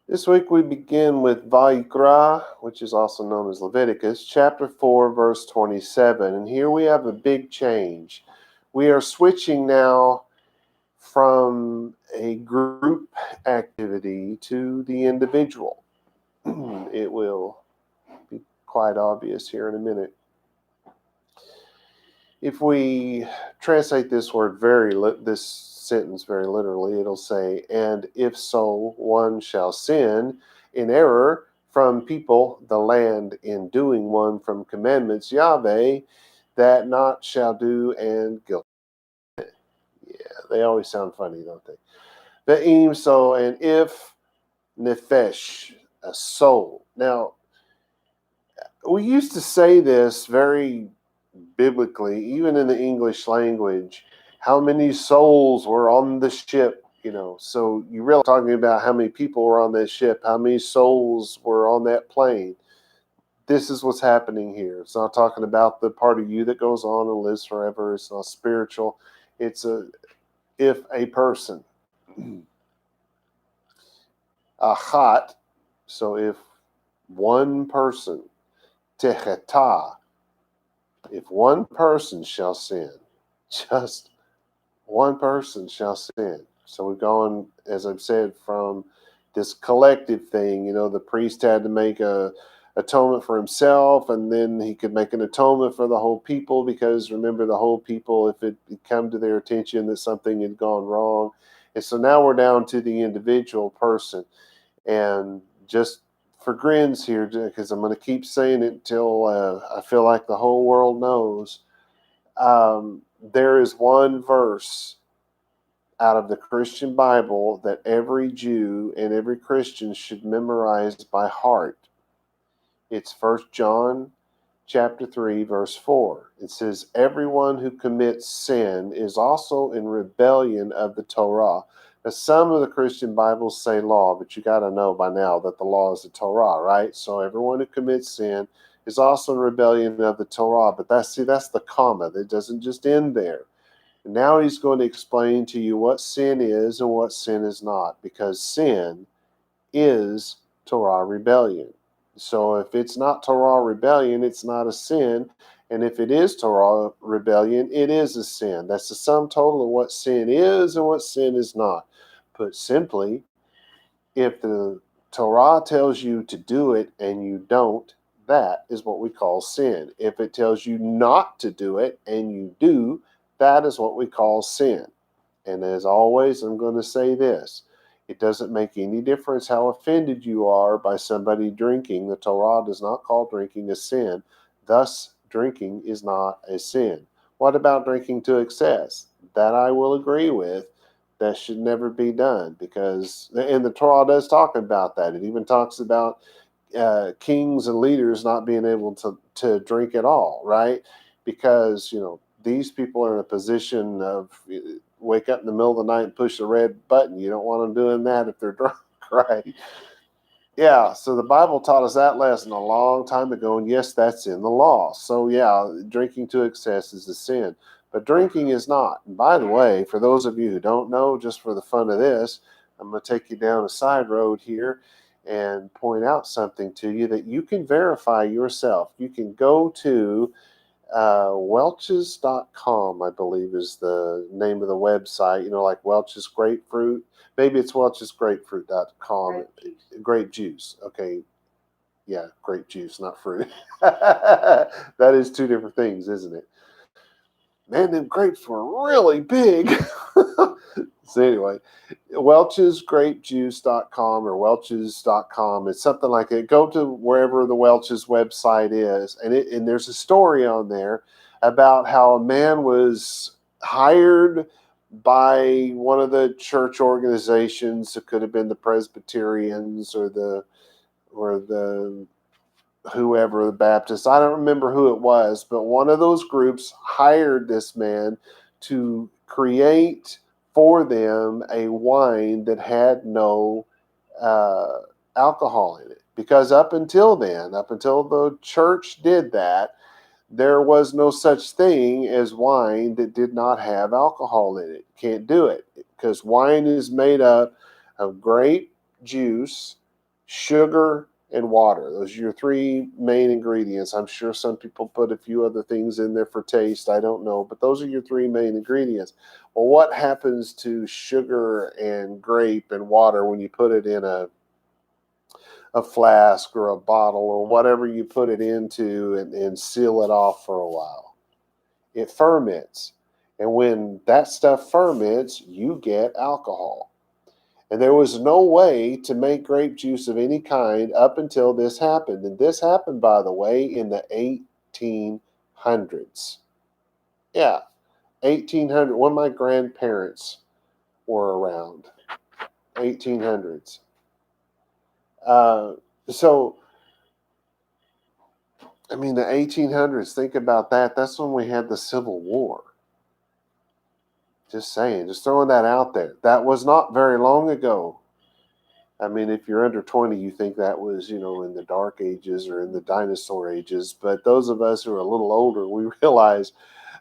This week we begin with Vayikra, which is also known as Leviticus, chapter 4, verse 27. And here we have a big change. We are switching now from a group activity to the individual. It will be quite obvious here in a minute. If we translate this sentence very literally, it'll say, "And if so, one shall sin in error from people, the land, in doing one from commandments Yahweh, that not shall do, and guilt." Yeah, they always sound funny, don't they? Ve'im, so, and if, nefesh, a soul. Now, we used to say this very biblically, even in the English language, how many souls were on the ship, so you really talking about how many people were on that ship, how many souls were on that plane. This is what's happening here. It's not talking about the part of you that goes on and lives forever. It's not spiritual. It's if a person. Achat, so if one person, techeta, if one person shall sin, just one person shall sin. So we're going, as I've said, from this collective thing. The priest had to make a atonement for himself, and then he could make an atonement for the whole people, because remember, the whole people, if it come to their attention that something had gone wrong. And so now we're down to the individual person. And just for grins here, because I'm going to keep saying it until I feel like the whole world knows, there is one verse out of the Christian Bible that every Jew and every Christian should memorize by heart. It's 1 John chapter 3, verse 4. It says, "Everyone who commits sin is also in rebellion of the Torah." Now, some of the Christian Bibles say law, but you got to know by now that the law is the Torah, right? So everyone who commits sin is also in rebellion of the Torah. But that's the comma. That doesn't just end there. And now he's going to explain to you what sin is and what sin is not, because sin is Torah rebellion. So if it's not Torah rebellion, it's not a sin. And if it is Torah rebellion, it is a sin. That's the sum total of what sin is and what sin is not. Put simply, if the Torah tells you to do it and you don't, that is what we call sin. If it tells you not to do it and you do, that is what we call sin. And as always, I'm going to say this. It doesn't make any difference how offended you are by somebody drinking. The Torah does not call drinking a sin. Thus, drinking is not a sin. What about drinking to excess? That I will agree with. That should never be done, because, and the Torah does talk about that. It even talks about kings and leaders not being able to drink at all, right? Because, these people are in a position of wake up in the middle of the night and push the red button. You don't want them doing that if they're drunk, right? Yeah, so the Bible taught us that lesson a long time ago, and yes, that's in the law. So yeah, drinking to excess is a sin, but drinking is not. And by the way, for those of you who don't know, just for the fun of this, I'm going to take you down a side road here and point out something to you that you can verify yourself. You can go to Welch's.com, I believe, is the name of the website. Like Welch's Grapefruit. Maybe it's Welch'sGrapefruit.com. Grape juice. Okay. Yeah, grape juice, not fruit. That is two different things, isn't it? Man, them grapes were really big. So anyway, Welch'sGrapejuice.com or Welch's.com. It's something like it. Go to wherever the Welch's website is, and there's a story on there about how a man was hired by one of the church organizations. It could have been the Presbyterians or the whoever, the Baptists. I don't remember who it was, but one of those groups hired this man to create for them a wine that had no alcohol in it. Because up until the church did that, there was no such thing as wine that did not have alcohol in it. Can't do it, because wine is made up of grape juice sugar, and water. Those are your three main ingredients. I'm sure some people put a few other things in there for taste. I don't know, but those are your three main ingredients. Well, what happens to sugar and grape and water when you put it in a flask or a bottle or whatever you put it into and seal it off for a while? It ferments. And when that stuff ferments, you get alcohol. And there was no way to make grape juice of any kind up until this happened. And this happened, by the way, in the 1800s. Yeah, 1800. When my grandparents were around, 1800s. So, I mean, the 1800s, think about that. That's when we had the Civil War. Just saying, just throwing that out there. That was not very long ago. I mean, if you're under 20, you think that was, in the dark ages or in the dinosaur ages. But those of us who are a little older, we realize,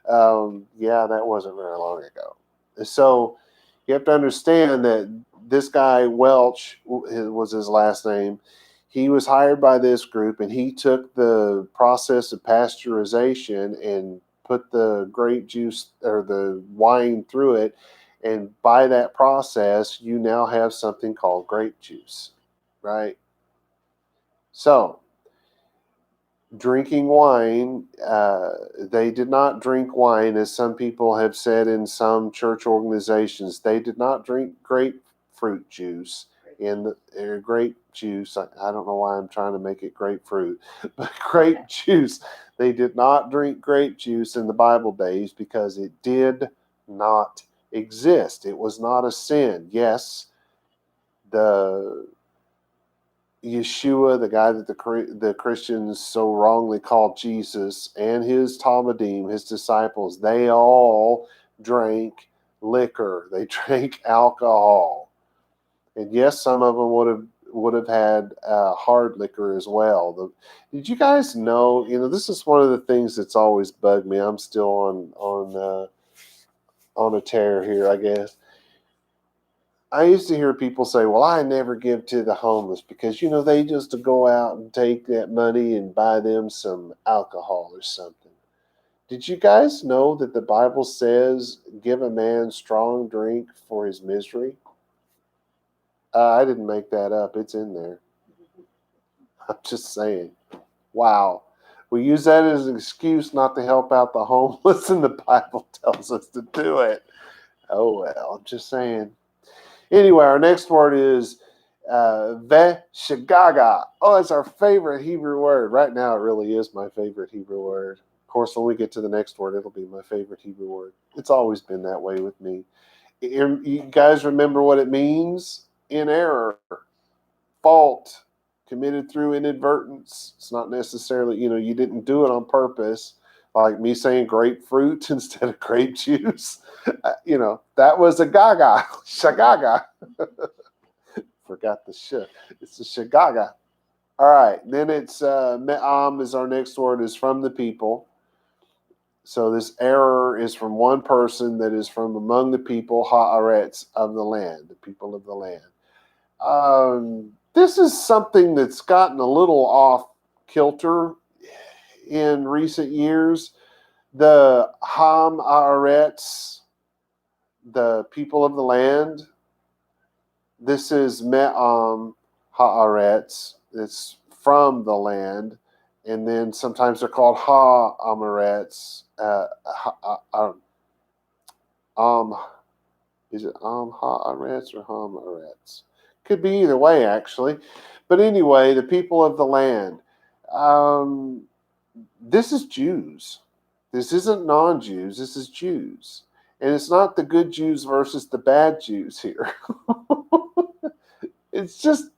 that wasn't very long ago. So you have to understand that this guy, Welch was his last name. He was hired by this group, and he took the process of pasteurization and put the grape juice or the wine through it. And by that process, you now have something called grape juice, right? So, drinking wine, they did not drink wine, as some people have said in some church organizations. They did not drink grapefruit juice grape juice. I don't know why I'm trying to make it grapefruit, but grape juice. They did not drink grape juice in the Bible days because it did not exist. It was not a sin. Yes, the Yeshua, the guy that the Christians so wrongly called Jesus, and his Talmudim, his disciples, they all drank liquor. They drank alcohol. And yes, some of them would have had hard liquor as well. Did you guys know? This is one of the things that's always bugged me. I'm still on a tear here, I guess. I used to hear people say, "Well, I never give to the homeless because they just go out and take that money and buy them some alcohol or something." Did you guys know that the Bible says, "Give a man strong drink for his misery"? I didn't make that up. It's in there. I'm just saying. Wow. We use that as an excuse not to help out the homeless, and the Bible tells us to do it. Oh, well, I'm just saying. Anyway, our next word is veshagaga. Oh, it's our favorite Hebrew word. Right now, it really is my favorite Hebrew word. Of course, when we get to the next word, it'll be my favorite Hebrew word. It's always been that way with me. You guys remember what it means? In error, fault, committed through inadvertence. It's not necessarily, you didn't do it on purpose, like me saying grapefruit instead of grape juice. That was a gaga, shagaga. Forgot the sh. It's a shagaga. All right, then it's me'am is our next word, is from the people. So this error is from one person that is from among the people, haaretz, of the land, the people of the land. This is something that's gotten a little off kilter in recent years. The Ham Haaretz, the people of the land. This is Me'am Haaretz. It's from the land. And then sometimes they're called Ha-Amaretz. Is it Ha-Aretz or Hamaretz? Could be either way, actually. But anyway, the people of the land. This is Jews. This isn't non-Jews. This is Jews. And it's not the good Jews versus the bad Jews here. It's just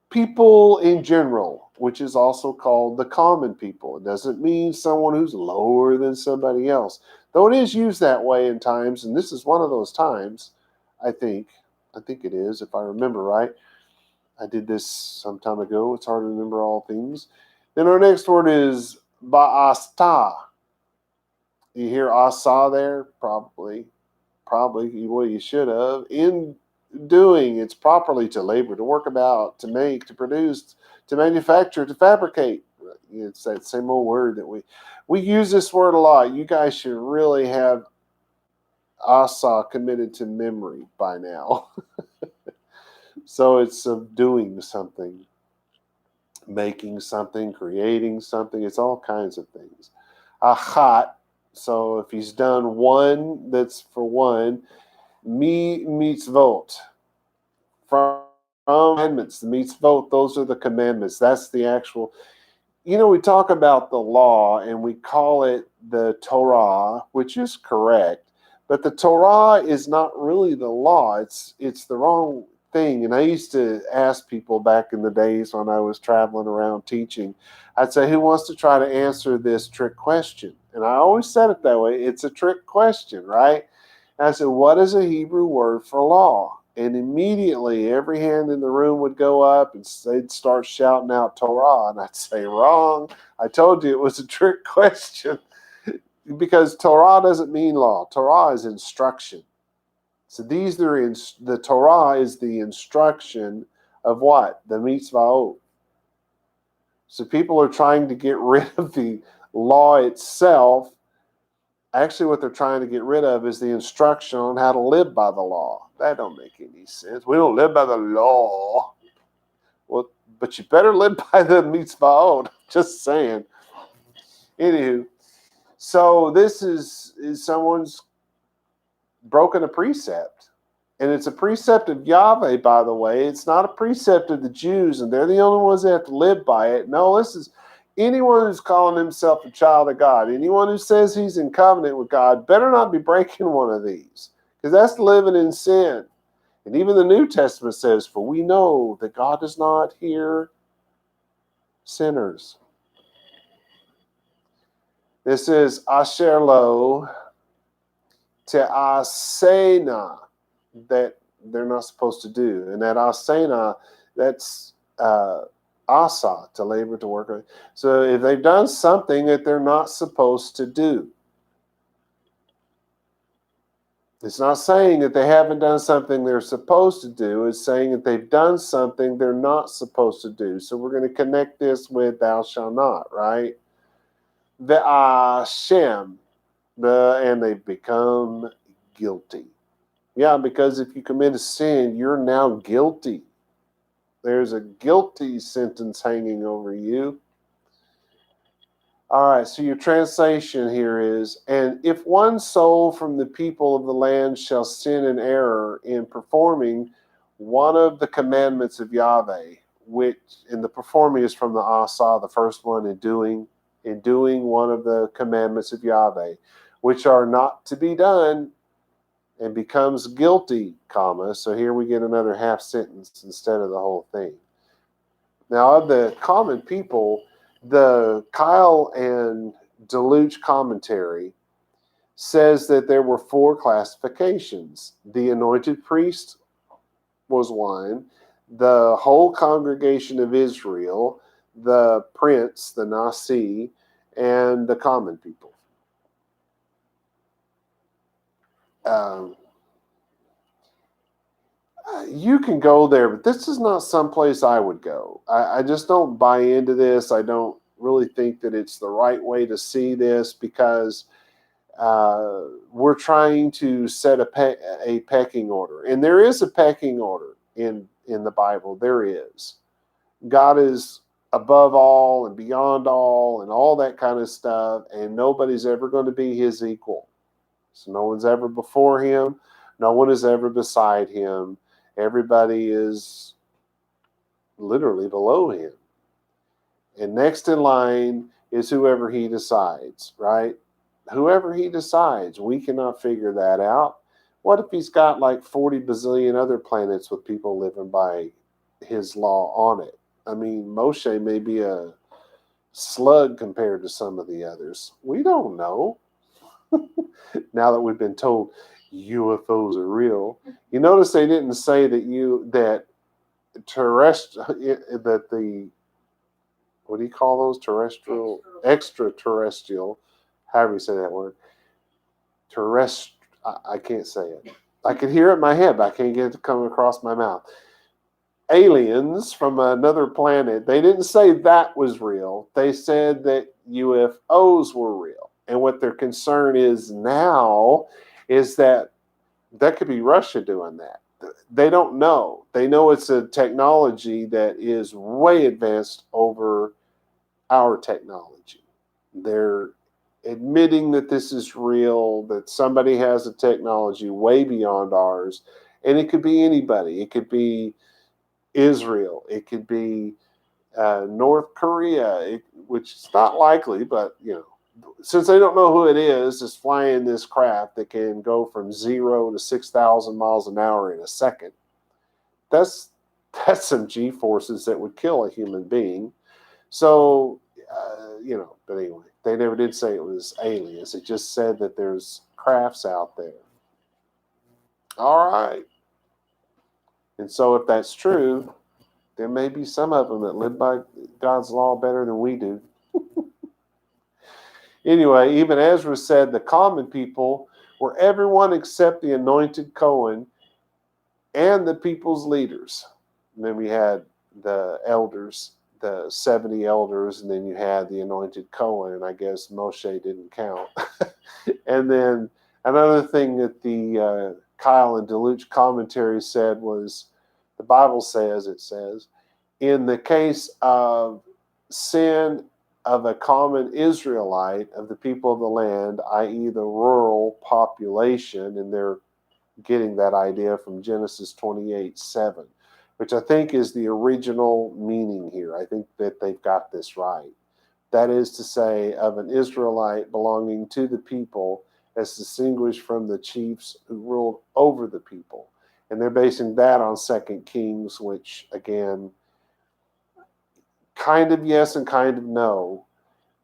people in general, which is also called the common people. It doesn't mean someone who's lower than somebody else, though it is used that way in times, and this is one of those times. I think it is, if I remember right. I did this some time ago. It's hard to remember all things. Then our next word is ba'asta. You hear asa there? Probably. Well, you should have. In doing. It's properly to labor, to work about, to make, to produce, to manufacture, to fabricate. It's that same old word that we use this word a lot. You guys should really have asa committed to memory by now. So it's of doing something, making something, creating something. It's all kinds of things. Achat. So if he's done one, that's for one. Mitzvot. From commandments, the mitzvot, those are the commandments. That's the actual. We talk about the law and we call it the Torah, which is correct. But the Torah is not really the law. It's the wrong thing. And I used to ask people back in the days when I was traveling around teaching, I'd say, who wants to try to answer this trick question? And I always said it that way. It's a trick question, right? And I said, what is a Hebrew word for law? And immediately every hand in the room would go up and they'd start shouting out Torah. And I'd say, wrong. I told you it was a trick question. Because Torah doesn't mean law. Torah is instruction. So the Torah is the instruction of what? The mitzvahot. So people are trying to get rid of the law itself. Actually, what they're trying to get rid of is the instruction on how to live by the law. That don't make any sense. We don't live by the law. Well, but you better live by the mitzvahot. Just saying. Anywho, so this is someone's broken a precept. And it's a precept of Yahweh, by the way. It's not a precept of the Jews, and they're the only ones that have to live by it. No, this is anyone who's calling himself a child of God, anyone who says he's in covenant with God, better not be breaking one of these, because that's living in sin. And even the New Testament says, for we know that God does not hear sinners. This is asher lo te'asena, that they're not supposed to do. And that asena, that's asa, to labor, to work. So if they've done something that they're not supposed to do, it's not saying that they haven't done something they're supposed to do. It's saying that they've done something they're not supposed to do. So we're going to connect this with thou shalt not, right? Ve'ashem, and they become guilty. Yeah, because if you commit a sin, you're now guilty. There's a guilty sentence hanging over you. All right, so your translation here is, and if one soul from the people of the land shall sin in error in performing one of the commandments of Yahweh, which, and the performing is from the Asa, the first one, in doing one of the commandments of Yahweh, which are not to be done, and becomes guilty, comma. So here we get another half sentence instead of the whole thing. Now, of the common people, the Kyle and Deluge commentary says that there were 4 classifications. The anointed priest was one, the whole congregation of Israel, the prince, the Nasi, and the common people. You can go there, but this is not someplace I would go. I just don't buy into this. I don't really think that it's the right way to see this, because we're trying to set a pecking order. And there is a pecking order in the Bible. There is. God is above all and beyond all and all that kind of stuff, and nobody's ever going to be his equal. So no one's ever before him. No one is ever beside him. Everybody is literally below him. And next in line is whoever he decides, right? Whoever he decides. We cannot figure that out. What if he's got like 40 bazillion other planets with people living by his law on it? I mean, Moshe may be a slug compared to some of the others. We don't know. Now that we've been told UFOs are real, you notice they didn't say that what do you call those, extraterrestrial, however you say that word, I can't say it. I could hear it in my head, but I can't get it to come across my mouth. Aliens from another planet, they didn't say that was real. They said that UFOs were real. And what their concern is now is that could be Russia doing that. They don't know. They know it's a technology that is way advanced over our technology. They're admitting that this is real, that somebody has a technology way beyond ours, and it could be anybody. It could be Israel. It could be North Korea, which is not likely, but since they don't know who it is flying this craft that can go from 0 to 6,000 miles an hour in a second. That's some G-forces that would kill a human being. So, but anyway, they never did say it was aliens. It just said that there's crafts out there. All right. And so if that's true, there may be some of them that live by God's law better than we do. Anyway, even Ezra said the common people were everyone except the anointed Cohen and the people's leaders. And then we had the elders, the 70 elders, and then you had the anointed Cohen, and I guess Moshe didn't count. And then another thing that the Kyle and Deluge commentary said was, the Bible says, in the case of sin of a common Israelite, of the people of the land, i.e. the rural population, and they're getting that idea from Genesis 28:7, which I think is the original meaning here. I think that they've got this right. That is to say, of an Israelite belonging to the people as distinguished from the chiefs who ruled over the people. And they're basing that on 2 Kings, which, again, kind of yes and kind of no.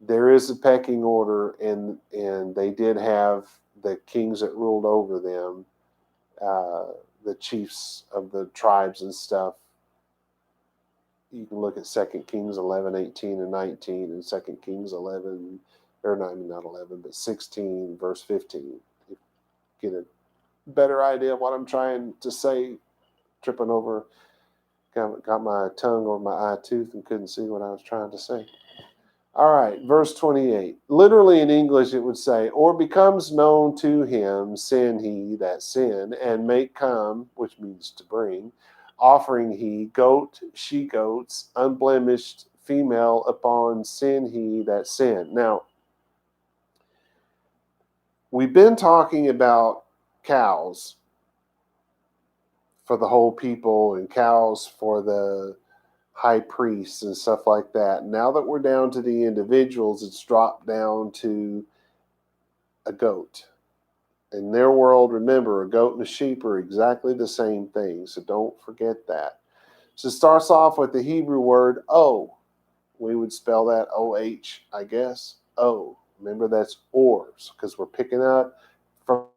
There is a pecking order, and they did have the kings that ruled over them, the chiefs of the tribes and stuff. You can look at 2 Kings 11, 18, and 19, and 2 Kings 11, or not 11, but 16, verse 15. You get a better idea of what I'm trying to say. Tripping over, got my tongue over my eye tooth and couldn't see what I was trying to say. All right, verse 28. Literally in English it would say, or becomes known to him, sin he, that sin, and make come, which means to bring, offering he, goat, she-goats, unblemished female upon sin he, that sin. Now, we've been talking about cows for the whole people and cows for the high priests and stuff like that. Now that we're down to the individuals, it's dropped down to a goat. In their world, remember, a goat and a sheep are exactly the same thing, so don't forget that. So it starts off with the Hebrew word O. We would spell that O-H, I guess. O. Remember, that's ors, because we're picking up from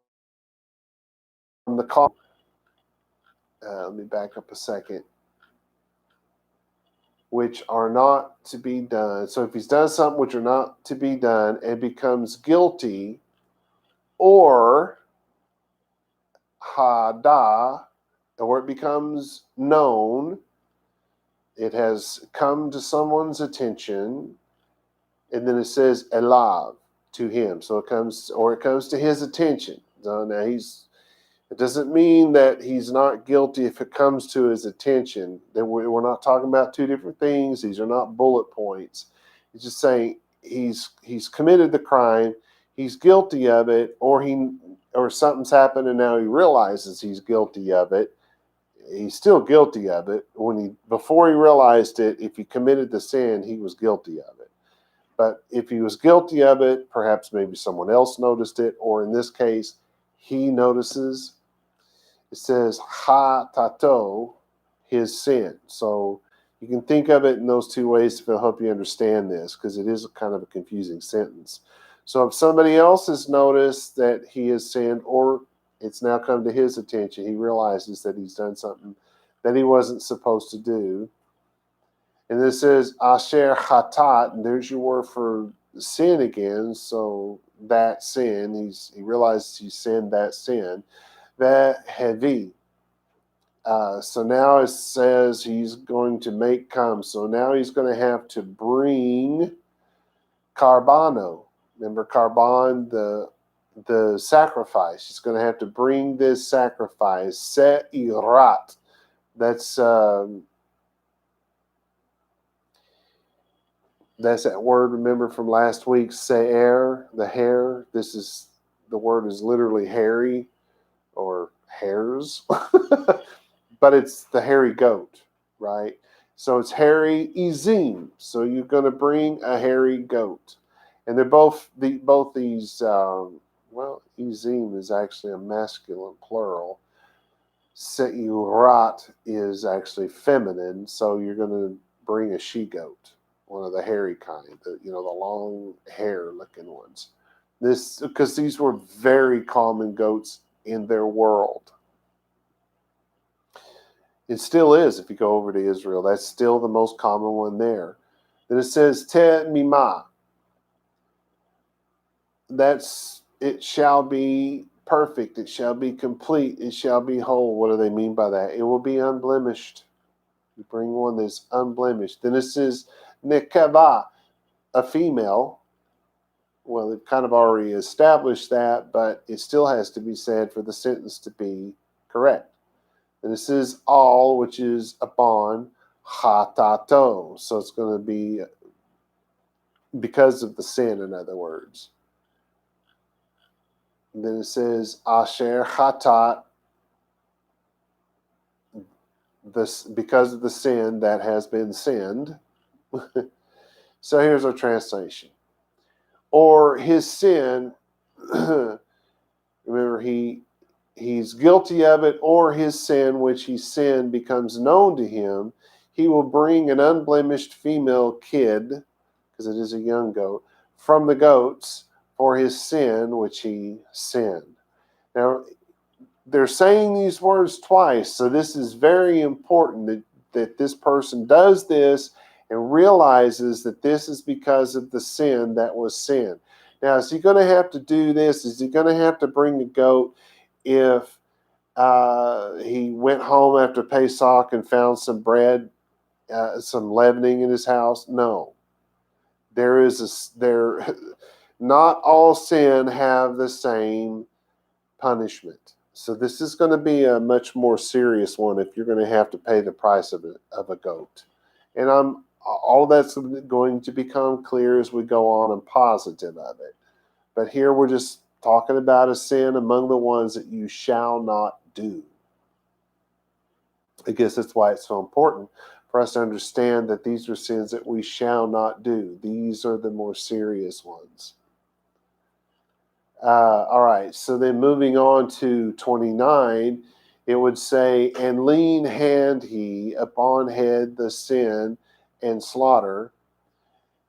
the call. Let me back up a second. Which are not to be done. So if he's done something which are not to be done and becomes guilty, or hada, or it becomes known, it has come to someone's attention, and then it says elav, to him. So it comes to his attention. So now it doesn't mean that he's not guilty if it comes to his attention. That we're not talking about two different things. These are not bullet points. He's just saying he's committed the crime, he's guilty of it, or something's happened and now he realizes he's guilty of it. He's still guilty of it. Before he realized it, if he committed the sin, he was guilty of it. But if he was guilty of it, perhaps maybe someone else noticed it, or in this case, he notices. It says ha tato, his sin. So you can think of it in those two ways to help you understand this, because it is kind of a confusing sentence. So if somebody else has noticed that he has sinned, or it's now come to his attention, he realizes that he's done something that he wasn't supposed to do. And this says asher chatat, and there's your word for sin again. So that sin, he realizes he sinned that sin. Vehevi. So now it says he's going to make come. So now he's going to have to bring carbano. Remember carbon, the sacrifice. He's going to have to bring this sacrifice. Se'irat. That's that word, remember, from last week, se'er, the hair. The word is literally hairy or hairs, but it's the hairy goat, right? So it's hairy izim. So you're going to bring a hairy goat. And they're both these, izim is actually a masculine plural. Se'irat is actually feminine. So you're going to bring a she-goat. One of the hairy kind, the long hair looking ones. Because these were very common goats in their world. It still is if you go over to Israel. That's still the most common one there. Then it says te mima. It shall be perfect. It shall be complete. It shall be whole. What do they mean by that? It will be unblemished. You bring one that's unblemished. Then it says nekeva, a female. Well, they've kind of already established that, but it still has to be said for the sentence to be correct. And it says all, which is upon hatato. So it's going to be because of the sin, in other words. And then it says asher hatat, because of the sin that has been sinned. So here's our translation. Or his sin, remember he's guilty of it, or his sin which he sinned becomes known to him, he will bring an unblemished female kid, because it is a young goat, from the goats for his sin which he sinned. Now, they're saying these words twice, so this is very important that this person does this and realizes that this is because of the sin that was sinned. Now, is he going to have to do this? Is he going to have to bring a goat if he went home after Pesach and found some bread, some leavening in his house? No. Not all sin have the same punishment. So this is going to be a much more serious one if you're going to have to pay the price of a goat. And all that's going to become clear as we go on and positive of it. But here we're just talking about a sin among the ones that you shall not do. I guess that's why it's so important for us to understand that these are sins that we shall not do. These are the more serious ones. All right, so then moving on to 29, it would say, and lean hand he upon head the sin and slaughter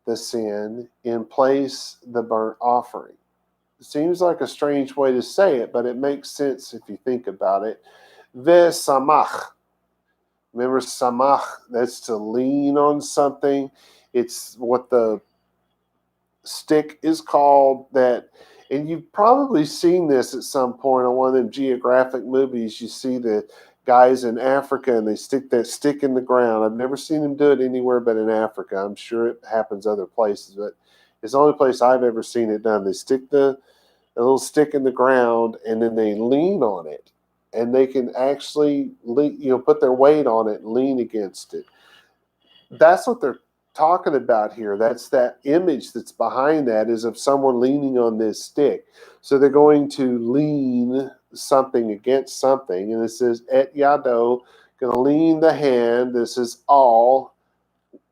the sin in place the burnt offering. It seems like a strange way to say it, but it makes sense if you think about it. Ve samach. Remember samach, that's to lean on something. It's what the stick is called that. And you've probably seen this at some point on one of them geographic movies. You see the guys in Africa and they stick that stick in the ground. I've never seen them do it anywhere but in Africa. I'm sure it happens other places, but it's the only place I've ever seen it done. They stick the little stick in the ground and then they lean on it. And they can actually put their weight on it and lean against it. That's what they're talking about here. That's that image that's behind that is of someone leaning on this stick. So they're going to lean something against something. And it says, et yado, going to lean the hand. This is all.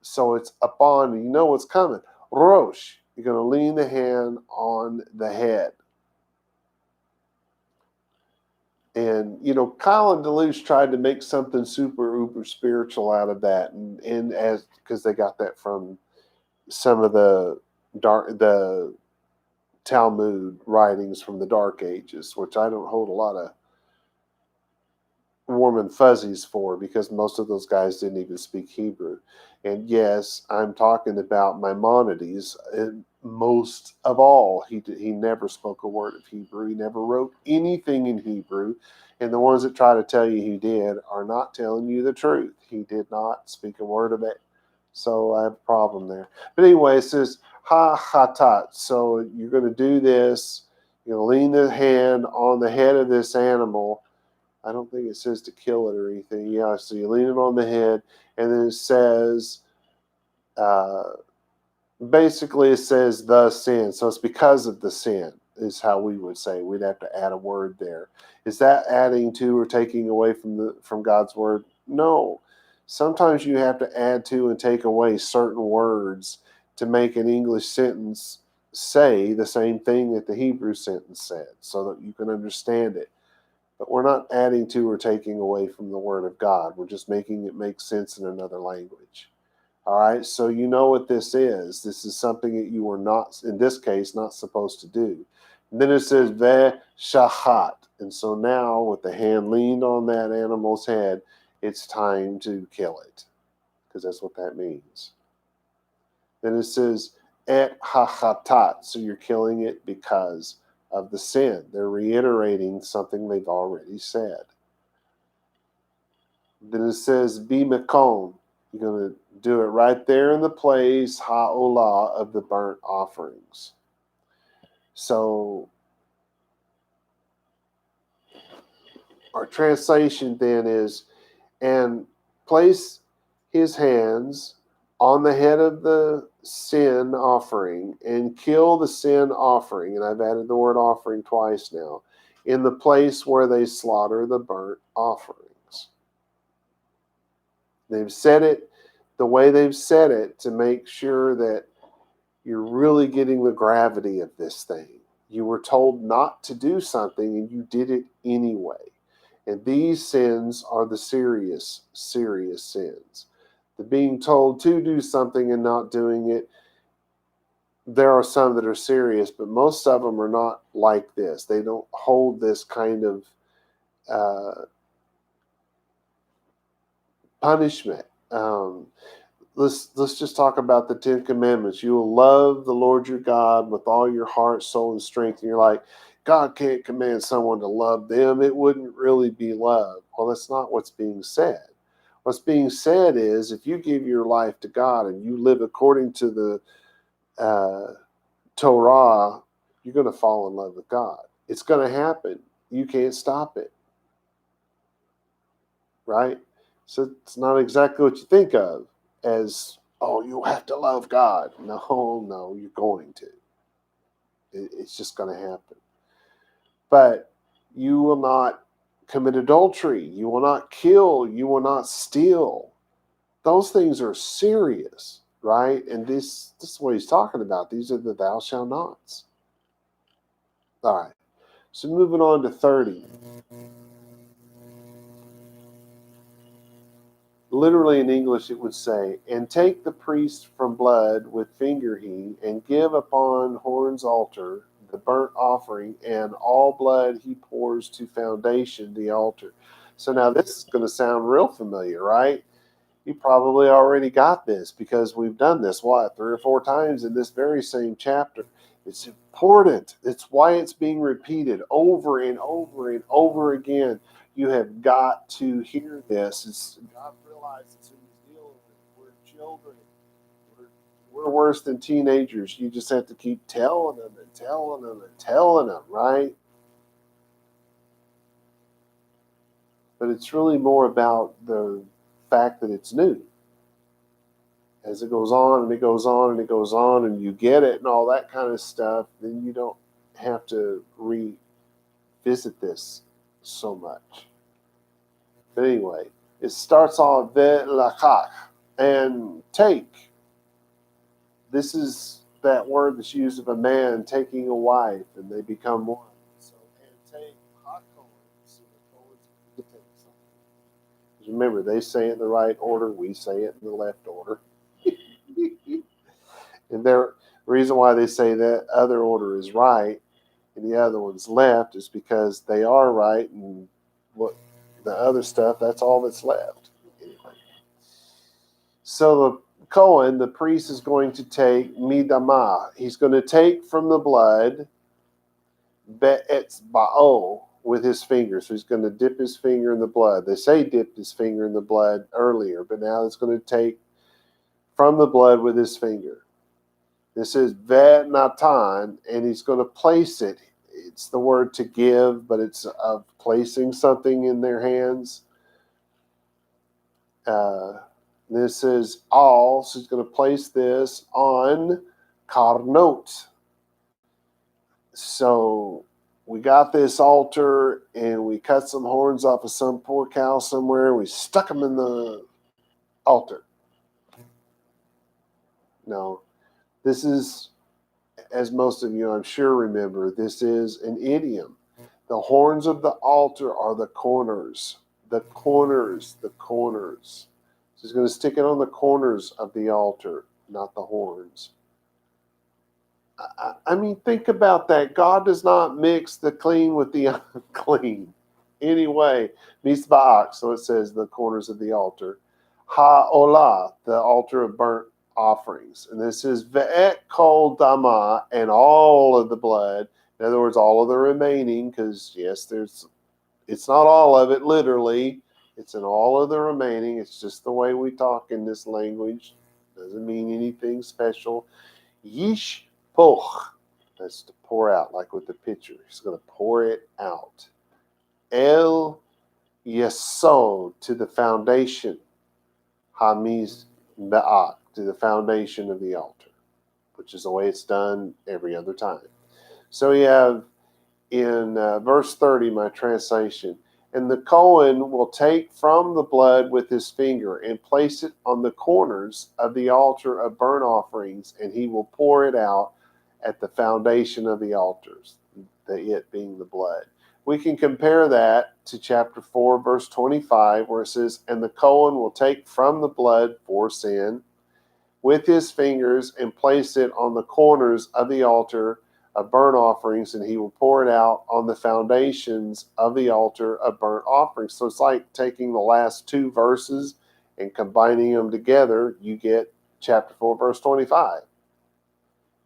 So it's upon, you know what's coming. Rosh, you're going to lean the hand on the head. And, Kyle and Deluge tried to make something super uber spiritual out of that. And as because they got that from some of the Talmud writings from the Dark Ages, which I don't hold a lot of warm and fuzzies for because most of those guys didn't even speak Hebrew. And yes, I'm talking about Maimonides. most of all. He never spoke a word of Hebrew. He never wrote anything in Hebrew. And the ones that try to tell you he did are not telling you the truth. He did not speak a word of it. So I have a problem there. But anyway, it says, ha-chatat. So you're going to do this. You're going to lean the hand on the head of this animal. I don't think it says to kill it or anything. Yeah, so you lean it on the head. And then it says, basically it says the sin. So it's because of the sin is how we would say. We'd have to add a word there. Is that adding to or taking away from God's word? No. Sometimes you have to add to and take away certain words to make an English sentence say the same thing that the Hebrew sentence said so that you can understand it. But we're not adding to or taking away from the word of God. We're just making it make sense in another language. All right, so you know what this is. This is something that you were not, in this case, not supposed to do. And then it says, ve shahat. And so now, with the hand leaned on that animal's head, it's time to kill it, because that's what that means. Then it says, et hachatat. So you're killing it because of the sin. They're reiterating something they've already said. Then it says, bimakom. You're going to do it right there in the place, ha'olah, of the burnt offerings. So our translation then is, and place his hands on the head of the sin offering and kill the sin offering. And I've added the word offering twice now. In the place where they slaughter the burnt offerings. They've said it the way they've said it to make sure that you're really getting the gravity of this thing. You were told not to do something and you did it anyway. And these sins are the serious, serious sins. The being told to do something and not doing it, there are some that are serious, but most of them are not like this. They don't hold this kind of punishment. Let's just talk about the 10 Commandments. You will love the Lord your God with all your heart, soul, and strength. And you're like, God can't command someone to love them. It wouldn't really be love. Well, that's not what's being said. What's being said is if you give your life to God and you live according to the Torah, you're going to fall in love with God. It's going to happen. You can't stop it. Right? So it's not exactly what you think of as, oh, you have to love God. No, you're going to. It's just going to happen. But you will not commit adultery. You will not kill. You will not steal. Those things are serious, right? And this is what he's talking about. These are the thou shalt nots. All right. So moving on to 30. Literally in English it would say, and take the priest from blood with finger he, and give upon horn's altar the burnt offering, and all blood he pours to foundation the altar. So now this is going to sound real familiar, right? You probably already got this because we've done this, 3 or 4 times in this very same chapter. It's important. It's why it's being repeated over and over and over again. You have got to hear this. God realizes who he's dealing with. We're children. We're worse than teenagers. You just have to keep telling them and telling them and telling them, right? But it's really more about the fact that it's new. As it goes on and it goes on and it goes on and you get it and all that kind of stuff, then you don't have to revisit this so much. But anyway, it starts off ve'lakach, and take. This is that word that's used of a man taking a wife and they become one. So, and take hakol. So the take something. Remember, they say it in the right order, we say it in the left order. And the reason why they say that other order is right and the other one's left is because they are right, and what the other stuff, that's all that's left. Anyway. So the Cohen, the priest, is going to take midamah. He's going to take from the blood be'etzba'o with his finger. So he's going to dip his finger in the blood. They say dipped his finger in the blood earlier, but now it's going to take from the blood with his finger. This is ve'natan, and he's going to place it. It's the word to give, but it's of placing something in their hands. This is all, so he's going to place this on karnot. So we got this altar, and we cut some horns off of some poor cow somewhere, and we stuck them in the altar. No, this is, as most of you I'm sure remember, this is an idiom. The horns of the altar are the corners. The corners. So he's going to stick it on the corners of the altar, not the horns. I mean, think about that. God does not mix the clean with the unclean. Anyway, misba'ach, so it says the corners of the altar. Ha'olah, the altar of burnt offerings. And this is ve'et kol dama, and all of the blood. In other words, all of the remaining, because yes, it's not all of it literally. It's in all of the remaining. It's just the way we talk in this language. Doesn't mean anything special. Yish poch. That's to pour out, like with the pitcher. He's going to pour it out. El yesod, to the foundation. Hamiz ba'ak, to the foundation of the altar, which is the way it's done every other time. So we have in verse 30, my translation, and the Cohen will take from the blood with his finger and place it on the corners of the altar of burnt offerings, and he will pour it out at the foundation of the altars, it being the blood. We can compare that to chapter 4, verse 25, where it says, and the Cohen will take from the blood for sin with his fingers and place it on the corners of the altar of burnt offerings, and he will pour it out on the foundations of the altar of burnt offerings. So it's like taking the last two verses and combining them together, you get chapter 4, verse 25.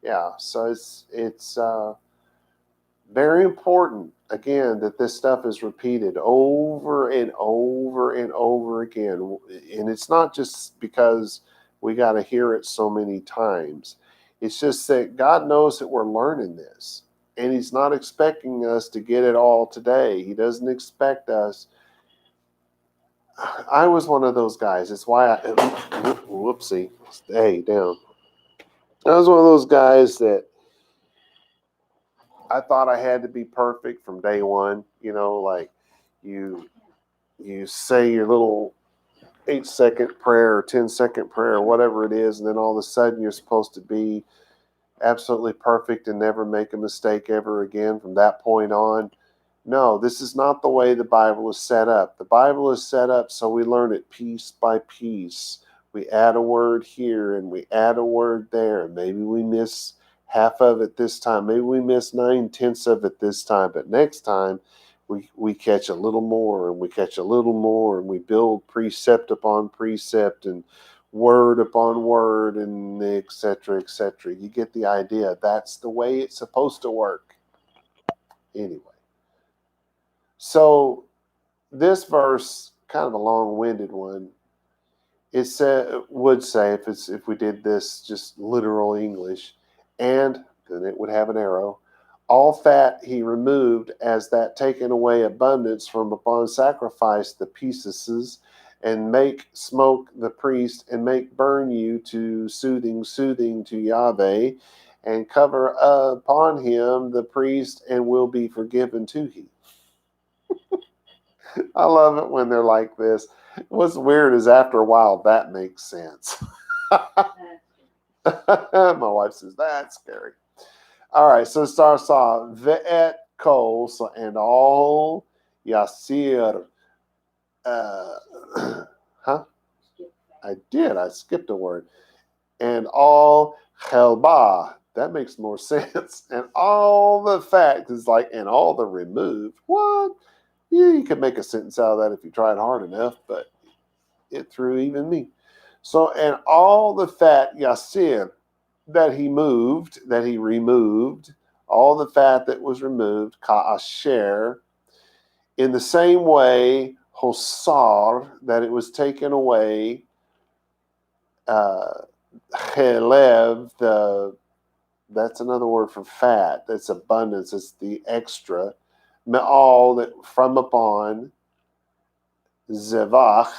Yeah, so it's very important, again, that this stuff is repeated over and over and over again. And it's not just because we got to hear it so many times. It's just that God knows that we're learning this, and he's not expecting us to get it all today. He doesn't expect us. I was one of those guys. It's why whoopsie, stay down. I was one of those guys that I thought I had to be perfect from day one. You know, like you say your little 8-second prayer or 10-second prayer or whatever it is, and then all of a sudden you're supposed to be absolutely perfect and never make a mistake ever again from that point on. No, this is not the way the Bible is set up. The Bible is set up so we learn it piece by piece. We add a word here and we add a word there. Maybe we miss half of it this time. Maybe we miss 9/10 of it this time. But next time we catch a little more, and we catch a little more, and we build precept upon precept and word upon word, and et cetera, et cetera. You get the idea. That's the way it's supposed to work. Anyway. So this verse, kind of a long-winded one, it would say, if we did this just literal English, and then it would have an arrow, all fat he removed, as that taken away abundance from upon sacrifice the pieces, and make smoke the priest, and make burn you to soothing to Yahweh, and cover upon him the priest, and will be forgiven to he. I love it when they're like this. What's weird is after a while that makes sense. My wife says, that's scary. All right, so it starts off, ve'et kol, so, and all yasir. I skipped a word. And all chelbah. That makes more sense. And all the fat is like, and all the removed. What? Yeah, you could make a sentence out of that if you tried hard enough, but it threw even me. So, and all the fat yasir that he removed, all the fat that was removed, ka'asher, in the same way, hosar, that it was taken away, chelev, that's another word for fat. That's abundance. It's the extra. Me'al, that from upon. Zevach,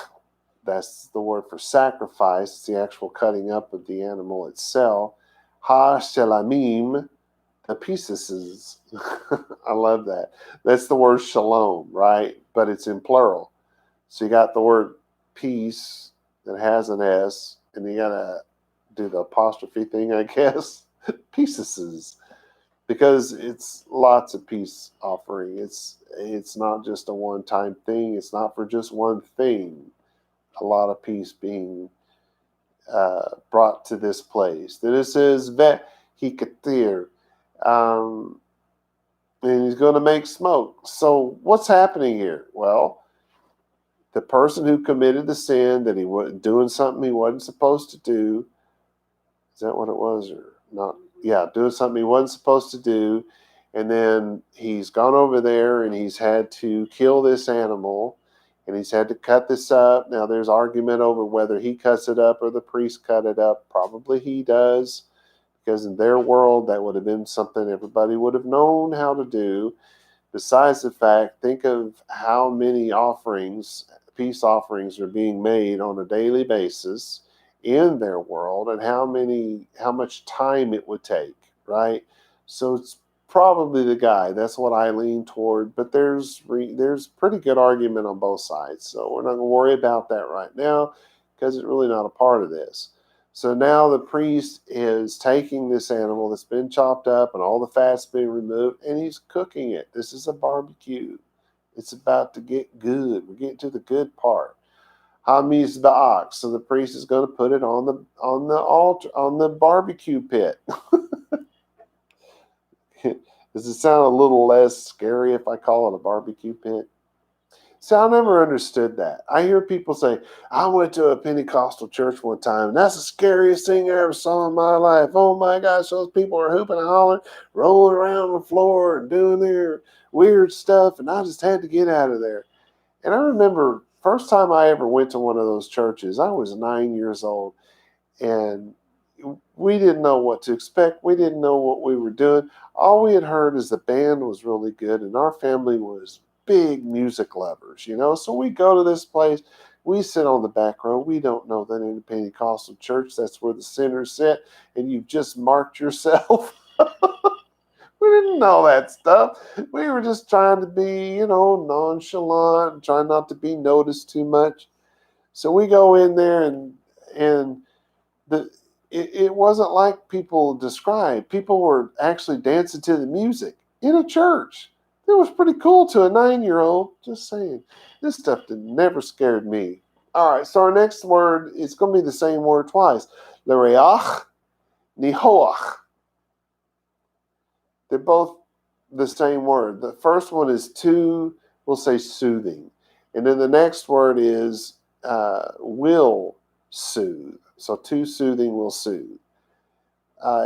that's the word for sacrifice. It's the actual cutting up of the animal itself. Ha shelamim, the pieces. I love that. That's the word shalom, right? But it's in plural. So you got the word peace that has an S, and you got to do the apostrophe thing, I guess. Pieces. Because it's lots of peace offering. It's not just a one-time thing. It's not for just one thing. A lot of peace being brought to this place. Then it says ve hikatir, and he's going to make smoke. So what's happening here? Well, the person who committed the sin that he was doing something he wasn't supposed to do. Is that what it was, or not? Yeah, doing something he wasn't supposed to do, and then he's gone over there and he's had to kill this animal, and he's had to cut this up. Now there's argument over whether he cuts it up or the priest cut it up. Probably he does, because in their world that would have been something everybody would have known how to do. Besides the fact, think of how many offerings, peace offerings, are being made on a daily basis in their world, and how much time it would take, right? So it's probably the guy. That's what I lean toward, but there's pretty good argument on both sides, so we're not going to worry about that right now, because it's really not a part of this. So now the priest is taking this animal that's been chopped up and all the fat's been removed, and he's cooking it. This is a barbecue. It's about to get good. We're getting to the good part. Hamiz ba'ak. So the priest is going to put it on the altar, on the barbecue pit. Does it sound a little less scary if I call it a barbecue pit? See, I never understood that. I hear people say, I went to a Pentecostal church one time, and that's the scariest thing I ever saw in my life. Oh my gosh, those people are hooping and hollering, rolling around the floor and doing their weird stuff, and I just had to get out of there. And I remember first time I ever went to one of those churches, I was 9 years old, and we didn't know what to expect. We didn't know what we were doing. All we had heard is the band was really good, and our family was big music lovers, So we go to this place. We sit on the back row. We don't know that in a Pentecostal church, that's where the sinners sit, and you've just marked yourself. We didn't know that stuff. We were just trying to be, nonchalant, trying not to be noticed too much. So we go in there, and it wasn't like people describe. People were actually dancing to the music in a church. It was pretty cool to a 9-year-old. Just saying. This stuff never scared me. All right, so our next word, it's going to be the same word twice. L'reach, nihoach. They're both the same word. The first one is to, we'll say soothing. And then the next word is will soothe. So to soothing will soothe.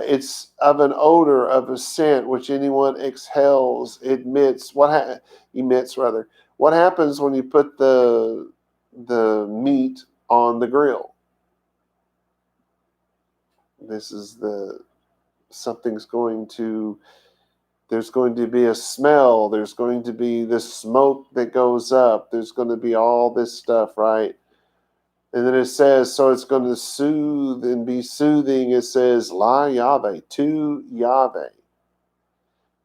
It's of an odor, of a scent, which anyone exhales, emits. What happens when you put the meat on the grill? There's going to be a smell. There's going to be the smoke that goes up. There's going to be all this stuff, right? And then it says, so it's going to soothe and be soothing. It says, la Yahweh, to Yahweh.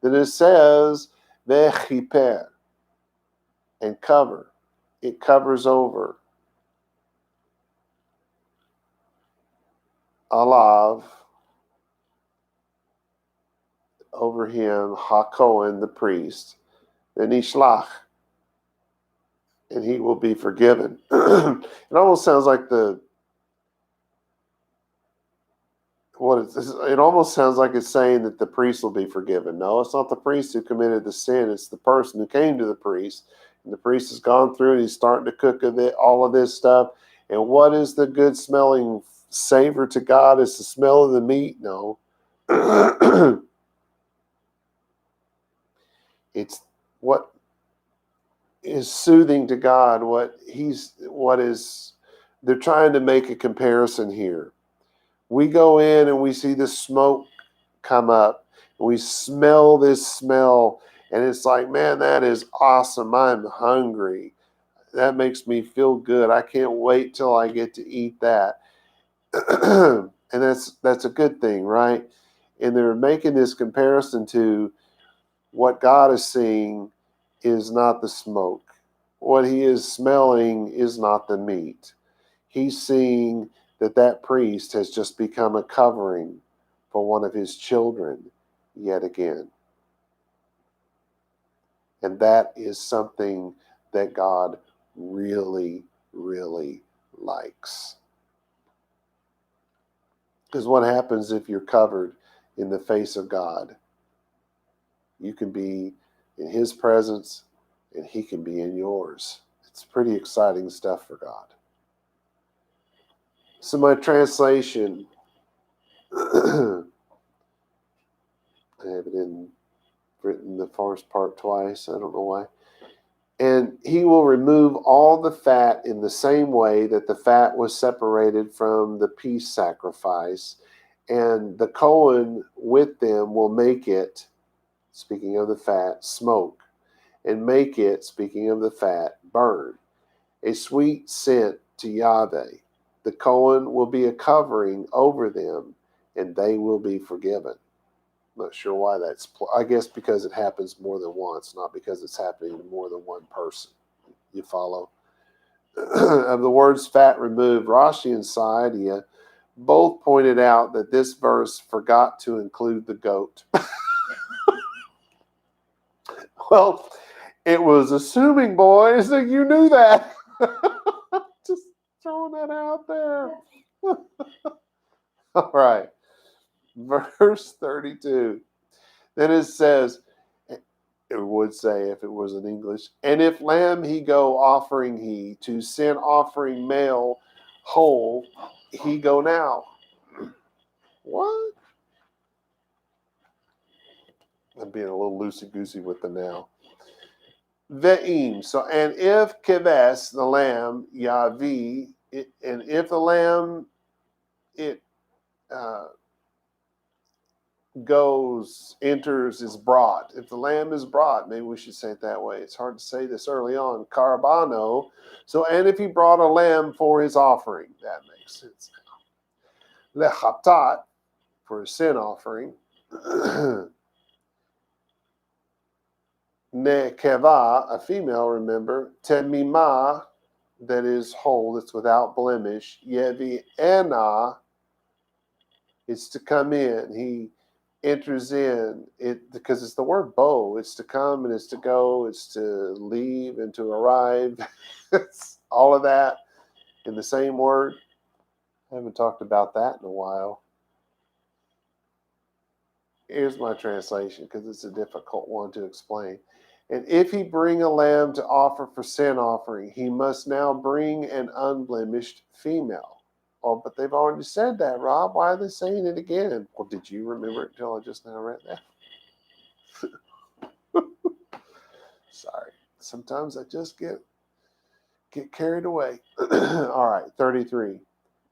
Then it says, vechiper, and cover. It covers over. Alav, over him, HaKohen, the priest. Then Ishlach, and he will be forgiven. It almost sounds like it almost sounds like it's saying that the priest will be forgiven. No, it's not the priest who committed the sin. It's the person who came to the priest. And the priest has gone through and he's starting to cook all of this stuff. And what is the good smelling savor to God? Is the smell of the meat? No. It's what is soothing to God. They're trying to make a comparison here. We go in and we see the smoke come up. And we smell this smell. And it's like, man, that is awesome. I'm hungry. That makes me feel good. I can't wait till I get to eat that. And that's a good thing, right? And they're making this comparison to what God is seeing is not the smoke. What he is smelling is not the meat. He's seeing that priest has just become a covering for one of his children yet again. And that is something that God really, really likes. Because what happens if you're covered in the face of God? You can be in his presence and he can be in yours. It's pretty exciting stuff for God. So my translation, I have it written the first part twice. I don't know why. And he will remove all the fat in the same way that the fat was separated from the peace sacrifice. And the Cohen with them will make it, speaking of the fat, smoke. And make it, speaking of the fat, burn. A sweet scent to Yahweh. The Cohen will be a covering over them, and they will be forgiven. Not sure why that's, I guess because it happens more than once, not because it's happening to more than one person. You follow? Of the words fat removed, Rashi and Saadia both pointed out that this verse forgot to include the goat. Well, it was assuming, boys, that you knew that. Just throwing that out there. All right. Verse 32. Then it says, it would say if it was in English, and if lamb he go offering he, to sin offering male whole he go now. What? I'm being a little loosey-goosey with the now. Ve'im. So, and if keves, the lamb, yavi, and if the lamb, it enters, is brought. If the lamb is brought, maybe we should say it that way. It's hard to say this early on. Carbano. So, and if he brought a lamb for his offering, that makes sense. Lechatat, for a sin offering. Nekeva, a female, remember. Temima, that is whole, that's without blemish. Yevi ena, it's to come in. He enters in it because it's the word bo. It's to come and it's to go. It's to leave and to arrive. It's all of that in the same word. I haven't talked about that in a while. Here's my translation because it's a difficult one to explain. And if he bring a lamb to offer for sin offering, he must now bring an unblemished female. Oh, but they've already said that, Rob. Why are they saying it again? Well, did you remember it until I just now read that? Sorry. Sometimes I just get carried away. All right, 33.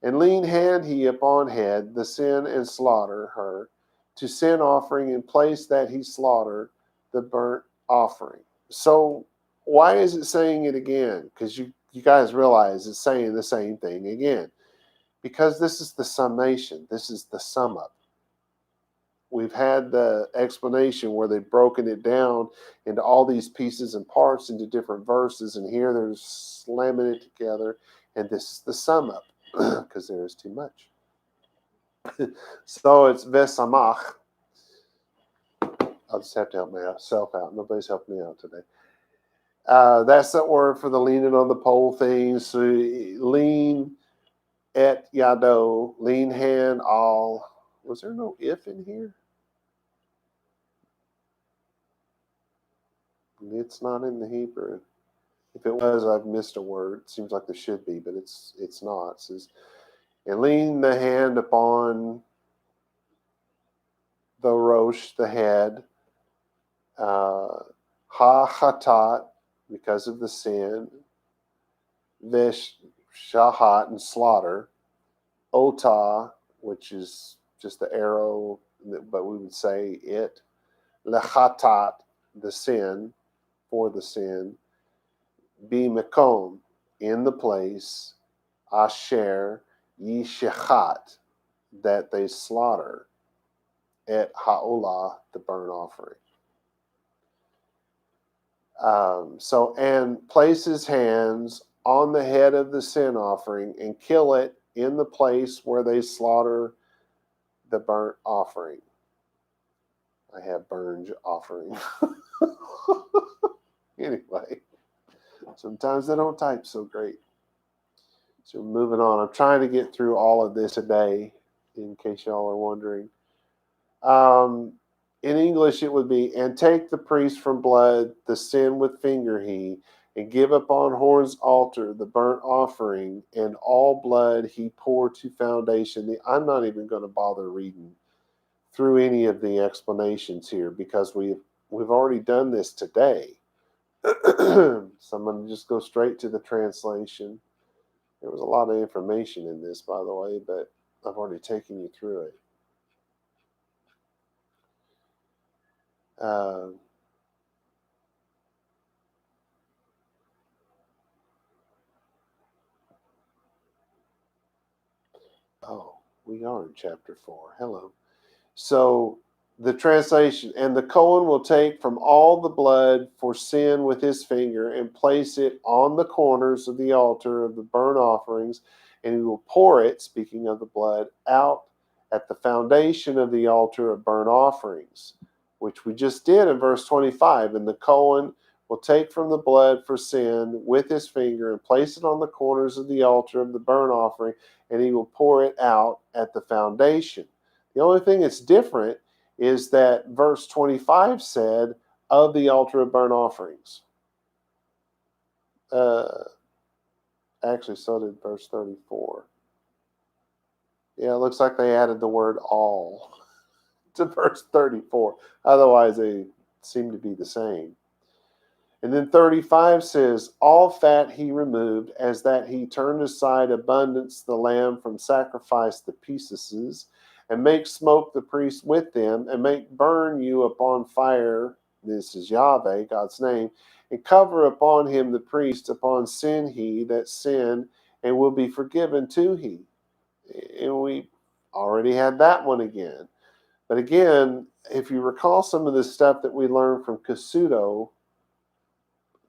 And lean hand he upon head the sin and slaughter her to sin offering in place that he slaughter the burnt offering. So why is it saying it again? Because you guys realize it's saying the same thing again. Because this is the summation. This is the sum up. We've had the explanation where they've broken it down into all these pieces and parts into different verses, and here they're slamming it together, and this is the sum up, because there is too much. So it's vesamach. I'll just have to help myself out. Nobody's helping me out today. That's that word for the leaning on the pole thing. So lean et yado, lean hand all. Was there no if in here? It's not in the Hebrew. If it was, I've missed a word. It seems like there should be, but it's not. It says, and lean the hand upon the rosh, the head, ha-chatat, because of the sin, vish, shahat, and slaughter, otah, which is just the arrow, but we would say it, lechatat, the sin, for the sin, bimakom, in the place, asher, yishechat, that they slaughter, et ha'olah, the burnt offering. And place his hands on the head of the sin offering and kill it in the place where they slaughter the burnt offering. I have burned offering. Anyway, sometimes they don't type so great. So moving on. I'm trying to get through all of this today, in case y'all are wondering. In English, it would be, and take the priest from blood, the sin with finger he, and give upon Horn's altar the burnt offering, and all blood he pour to foundation. I'm not even going to bother reading through any of the explanations here, because we've already done this today. So I'm going to just go straight to the translation. There was a lot of information in this, by the way, but I've already taken you through it. We are in chapter 4. Hello. So the translation, and the Cohen will take from all the blood for sin with his finger and place it on the corners of the altar of the burnt offerings, and he will pour it, speaking of the blood, out at the foundation of the altar of burnt offerings, which we just did in verse 25. And the Cohen will take from the blood for sin with his finger and place it on the corners of the altar of the burnt offering, and he will pour it out at the foundation. The only thing that's different is that verse 25 said, of the altar of burnt offerings. Actually, so did verse 34. Yeah, it looks like they added the word all to verse 34. Otherwise, they seem to be the same. And then 35 says, all fat he removed, as that he turned aside abundance the lamb from sacrifice the pieces, and make smoke the priest with them, and make burn you upon fire, this is Yahweh, God's name, and cover upon him the priest, upon sin he that sinned, and will be forgiven to he. And we already had that one again. But again, if you recall some of the stuff that we learned from Kasuto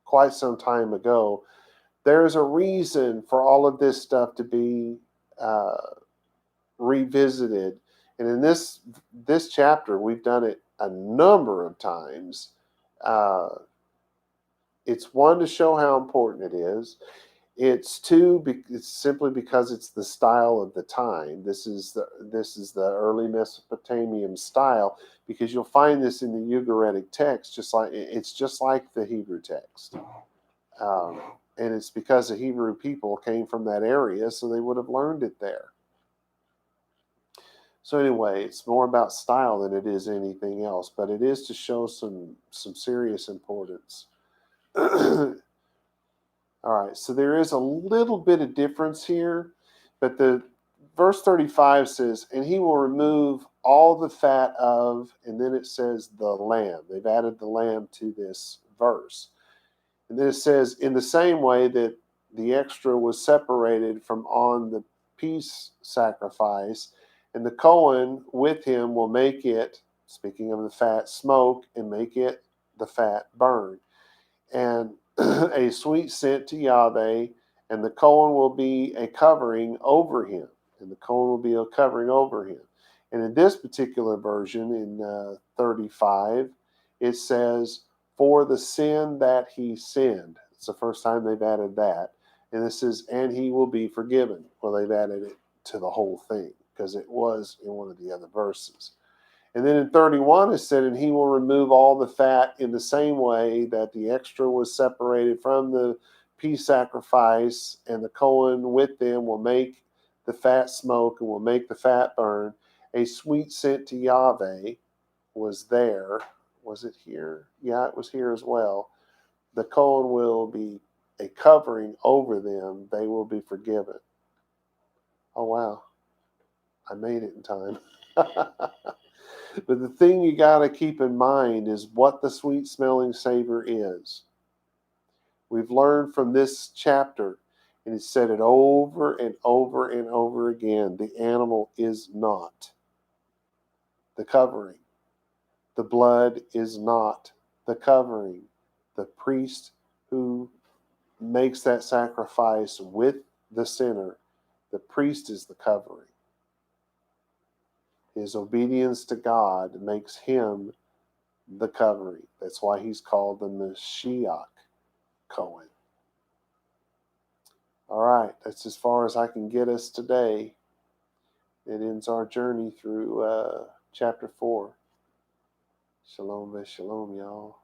quite some time ago, there's a reason for all of this stuff to be revisited. And in this chapter, we've done it a number of times. It's one, to show how important it is. It's two, it's simply because it's the style of the time. This is the early Mesopotamian style, because you'll find this in the Ugaritic text, it's just like the Hebrew text. And it's because the Hebrew people came from that area, so they would have learned it there. So anyway, it's more about style than it is anything else, but it is to show some serious importance. All right, so there is a little bit of difference here, but the verse 35 says, and he will remove all the fat of, and then it says the lamb. They've added the lamb to this verse. And then it says, in the same way that the extra was separated from on the peace sacrifice, and the Cohen with him will make it, speaking of the fat, smoke, and make it, the fat, burn. And a sweet scent to Yahweh, and the Cohen will be a covering over him. And the Cohen will be a covering over him. And in this particular version, in 35, it says, for the sin that he sinned. It's the first time they've added that. And it says, and he will be forgiven. Well, they've added it to the whole thing, because it was in one of the other verses. And then in 31 it said, and he will remove all the fat in the same way that the extra was separated from the peace sacrifice, and the Cohen with them will make the fat smoke and will make the fat burn. A sweet scent to Yahweh was there. Was it here? Yeah, it was here as well. The Cohen will be a covering over them. They will be forgiven. Oh, wow. I made it in time. But the thing you got to keep in mind is what the sweet smelling savor is. We've learned from this chapter, and it said it over and over and over again. The animal is not the covering. The blood is not the covering. The priest who makes that sacrifice with the sinner, the priest is the covering. His obedience to God makes him the covering. That's why he's called the Mashiach Cohen. All right, that's as far as I can get us today. It ends our journey through chapter 4. Shalom, shalom, y'all.